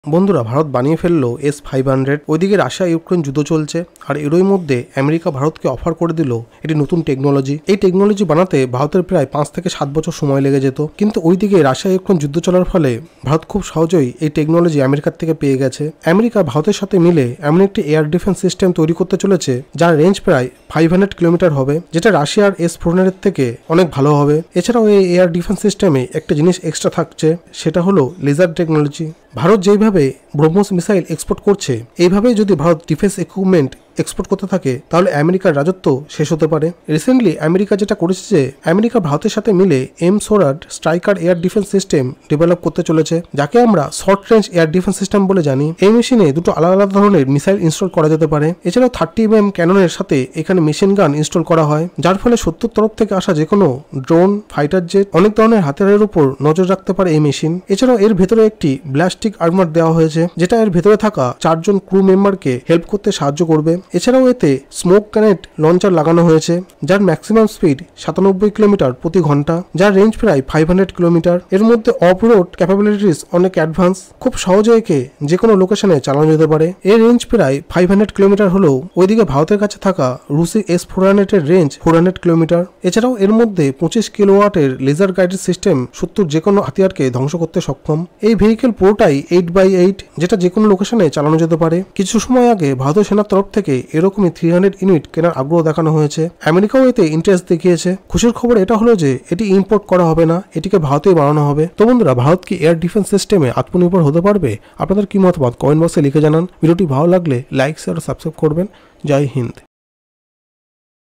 বন্ধুরা, ভারত বানিয়ে ফেললো S-500। ওইদিকে রাশিয়া ইউক্রেন যুদ্ধ চলছে, আর এরই মধ্যে আমেরিকা ভারতকে অফার করে দিল একটি নতুন টেকনোলজি। এই টেকনোলজি বানাতে ভারতের প্রায় 5 থেকে 7 বছর সময় লেগে যেত, কিন্তু ওইদিকে রাশিয়া ইউক্রেন যুদ্ধ চলার ফলে ভারত খুব সহজেই এই টেকনোলজি আমেরিকার থেকে পেয়ে গেছে। আমেরিকা ভারতের সাথে মিলে এমন একটি এয়ার ডিফেন্স সিস্টেম তৈরি করতে চলেছে যার রেঞ্জ প্রায় 500 কিলোমিটার হবে, যেটা রাশিয়ার S-400 থেকে অনেক ভালো হবে। এছাড়াও এই এয়ার ডিফেন্স সিস্টেমে একটা জিনিস এক্সট্রা থাকছে, সেটা হলো লেজার টেকনোলজি। ভারত যেইভাবে ব্রহ্মোস মিসাইল এক্সপোর্ট করছে, এইভাবেই যদি ভারত ডিফেন্স ইকুইপমেন্ট এক্সপোর্ট করতে থাকে তাহলে আমেরিকার রাজত্ব শেষ হতে পারে। রিসেন্টলি আমেরিকা যেটা করেছে যে আমেরিকা ভারতের সাথে মিলে M-SORAD striker air defence system develop করতে চলেছে, যাকে আমরা short range air defence system বলে জানি। এই মেশিনে দুটো আলাদা আলাদা ধরনের মিসাইল ইনস্টল করা যেতে পারে। এছাড়াও 30mm ক্যাননের সাথে এখানে মেশিন গান ইনস্টল করা হয়, যার ফলে শত্রুর তরফ থেকে আসা যে কোনো ড্রোন, ফাইটার জেট, অনেক ধরনের হাতিয়ারের উপর নজর রাখতে পারে এই মেশিন। এছাড়াও এর ভেতরে একটি ব্লাস্টিক আর্মার দেওয়া হয়েছে, যেটা এর ভেতরে থাকা 4 জন ক্রু মেম্বারকে হেল্প করতে সাহায্য করবে। এছাড়াও এতে স্মোক গ্রেনেড লঞ্চার লাগানো হয়েছে, যার ম্যাক্সিমাম স্পিড 97 কিলোমিটার প্রতি ঘন্টা, যার রেঞ্জ প্রায় 500 কিলোমিটার। এর মধ্যে অফ রোড ক্যাপাবিলিটিস অনেক অ্যাডভান্স, খুব সহজে একে যে কোনো লোকেশনে চালানো যেতে পারে। এর রেঞ্জ প্রায় 500 কিলোমিটার হলেও ওইদিকে ভারতের কাছে থাকা রুশি S-400 এর রেঞ্জ 400 কিলোমিটার। এছাড়াও এর মধ্যে 25 কিলোওয়াটের লেজার গাইডেড সিস্টেম শত্রুর যে কোনো হাতিয়ারকে ধ্বংস করতে সক্ষম। এই ভেহিকেল পুরোটাই 8x8, যেটা যে কোনো লোকেশনে চালানো যেতে পারে। কিছু সময় আগে ভারতীয় সেনার তরফ থেকে এরকমই 300 ইউনিট কেনার আগ্রহ দেখানো হয়েছে। আমেরিকাও এতে ইন্টারেস্ট দেখিয়েছে। খুশির খবর এটা হলো যে এটি ইম্পোর্ট করা হবে না, এটিকে ভারতেই বানানো হবে। তো বন্ধুরা, ভারত কি এয়ার ডিফেন্স সিস্টেমে আত্মনির্ভর হতে পারবে? আপনাদের কি মতামত কমেন্ট বক্সে লিখে জানান। ভিডিওটি ভালো লাগলে লাইক, শেয়ার ও সাবস্ক্রাইব করবেন। জয় হিন্দ।